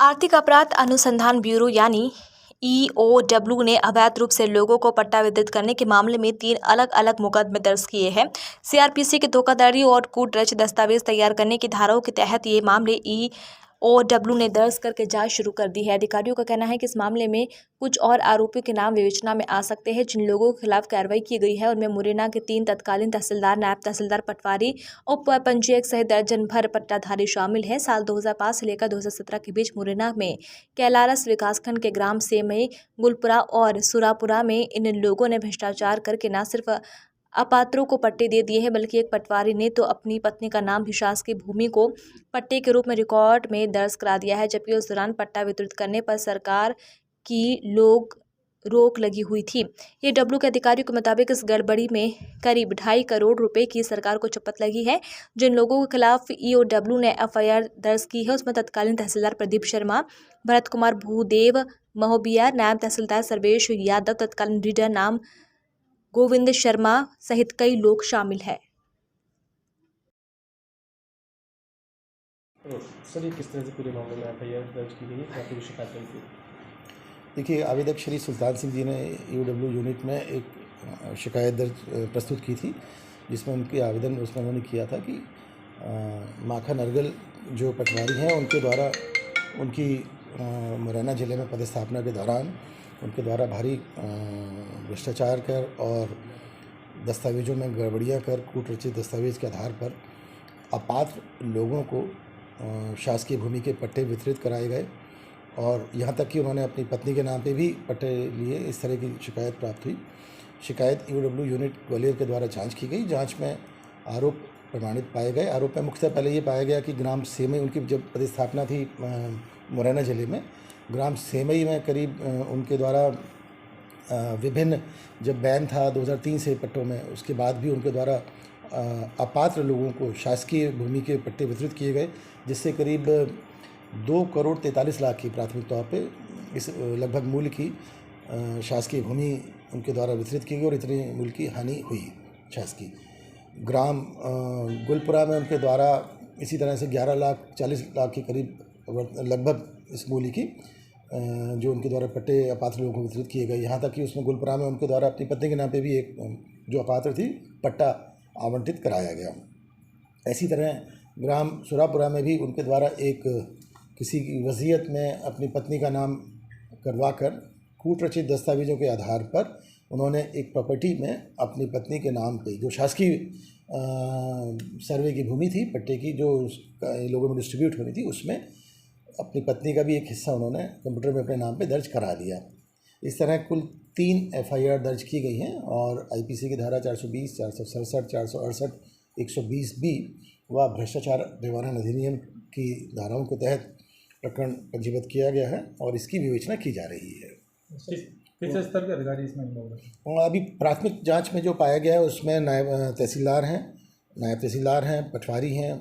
आर्थिक अपराध अनुसंधान ब्यूरो यानी ईओडब्ल्यू ने अवैध रूप से लोगों को पट्टा वितरित करने के मामले में 3 अलग-अलग मुकदमे दर्ज किए हैं। सीआरपीसी के धोखाधड़ी और कूटरच दस्तावेज तैयार करने की धाराओं के तहत ये मामले ईओडब्ल्यू ने दर्ज करके जांच शुरू कर दी है। अधिकारियों का कहना है कि इस मामले में कुछ और आरोपियों के नाम विवेचना में आ सकते हैं, जिन लोगों के खिलाफ कार्रवाई की गई है। उनमें मुरैना के 3 तत्कालीन तहसीलदार, नायब तहसीलदार पटवारी, उप पंजीयक सहित दर्जन भर पट्टाधारी शामिल हैं। साल 2005 से लेकर 2017 के बीच मुरैना में कैलारस विकासखंड के ग्राम सेमई, गुलपुरा और सुरापुरा में इन लोगों ने भ्रष्टाचार करके न सिर्फ अपात्रों को पट्टे दे दिए हैं, बल्कि एक पटवारी ने तो अपनी पत्नी का नाम भी शासकीय भूमि को पट्टे के रूप में रिकॉर्ड में दर्ज करा दिया है, जबकि उस दौरान पट्टा वितरित करने पर सरकार की रोक लगी हुई थी। ये डब्ल्यू के अधिकारियों के मुताबिक इस गड़बड़ी में करीब 2.5 करोड़ रुपए की सरकार को चपत लगी है। जिन लोगों के खिलाफ ईओडब्ल्यू ने एफआईआर दर्ज की है, उसमें तत्कालीन तहसीलदार प्रदीप शर्मा, भरत कुमार भूदेव महोबिया, नायब तहसीलदार सर्वेश यादव, तत्कालीन रीडर नाम गोविंद शर्मा सहित कई लोग शामिल हैं। सर, ये किस तरह से पूरे मामले में एफआईआर दर्ज की गई है, क्या कोई शिकायत आई थी? देखिए, आवेदक श्री सुल्तान सिंह जी ने ईओडब्ल्यू यूनिट में एक शिकायत दर्ज प्रस्तुत की थी, जिसमें उनके आवेदन उसमें उन्होंने किया था कि माखन अर्गल जो पटवारी हैं उनके द्वारा उनकी मुरैना ज़िले में पदस्थापना के दौरान उनके द्वारा भारी भ्रष्टाचार कर और दस्तावेज़ों में गड़बड़ियाँ कर कूटरचित दस्तावेज़ के आधार पर अपात्र लोगों को शासकीय भूमि के पट्टे वितरित कराए गए और यहाँ तक कि उन्होंने अपनी पत्नी के नाम पे भी पट्टे लिए। इस तरह की शिकायत प्राप्त हुई। शिकायत ईओडब्ल्यू यूनिट ग्वालियर के द्वारा जांच की गई। जांच में आरोप प्रमाणित पाए गए। आरोप में मुख्यतः पहले ये पाया गया कि ग्राम सेमई, उनकी जब पदस्थापना थी मुरैना ज़िले में, ग्राम सेमई में करीब उनके द्वारा विभिन्न, जब बैन था 2003 से पट्टों में, उसके बाद भी उनके द्वारा अपात्र लोगों को शासकीय भूमि के पट्टे वितरित किए गए, जिससे करीब 2 करोड़ 43 लाख की प्राथमिक तौर पे इस लगभग मूल्य की शासकीय भूमि उनके द्वारा वितरित की गई और इतने मूल्य की हानि हुई शासकीय। ग्राम गुलपुरा में उनके द्वारा इसी तरह से 11 लाख 40 लाख के करीब लगभग इस मूल्य की जो उनके द्वारा पट्टे अपात्र लोगों को वितरित किए गए। यहाँ तक कि उसमें गुलपुरा में उनके द्वारा अपनी पत्नी के नाम पे भी एक जो अपात्र थी पट्टा आवंटित कराया गया। इसी तरह ग्राम सुरापुरा में भी उनके द्वारा एक किसी की वसीयत में अपनी पत्नी का नाम करवाकर कूटरचित दस्तावेज़ों के आधार पर उन्होंने एक प्रॉपर्टी में अपनी पत्नी के नाम पे, जो शासकीय सर्वे की भूमि थी पट्टे की, जो लोगों में डिस्ट्रीब्यूट होनी थी, उसमें अपनी पत्नी का भी एक हिस्सा उन्होंने कंप्यूटर में अपने नाम पे दर्ज करा दिया। इस तरह कुल 3 एफआईआर दर्ज की गई हैं और आईपीसी की धारा 420, 467, 468, 120 बी व भ्रष्टाचार निवारण अधिनियम की धाराओं के तहत प्रकरण पंजीबद्ध किया गया है और इसकी विवेचना की जा रही है। किस स्तर के अधिकारी इसमें इन्वॉल्व हैं? और अभी प्राथमिक जांच में जो पाया गया है उसमें नायब तहसीलदार हैं, पटवारी हैं,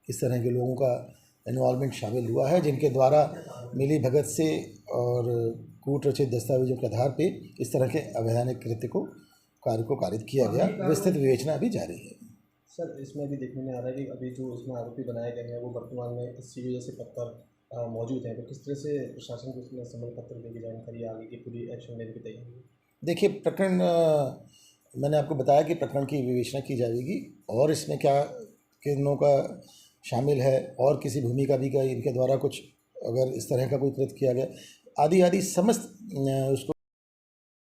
इस तरह के लोगों का इन्वॉल्वमेंट शामिल हुआ है, जिनके द्वारा मिली भगत से और कूटरचित दस्तावेजों के आधार पे इस तरह के अवैधानिक कार्य को कारित किया गया। विस्तृत विवेचना अभी जारी है। सर, इसमें भी देखने में आ रहा है कि अभी जो इसमें आरोपी बनाए गए हैं वो वर्तमान में इसी वजह से पत्थर मौजूद हैं, तो किस तरह से प्रशासन को इसमें समन पत्र देने की जानकारी आगे की पूरी एक्शन लेने की तैयारी है? देखिए, प्रकरण मैंने आपको बताया कि प्रकरण की विवेचना की जाएगी और इसमें क्या किनों का शामिल है और किसी भूमि का भी इनके द्वारा कुछ अगर इस तरह का कोई कृत्य किया गया आदि समस्त उसको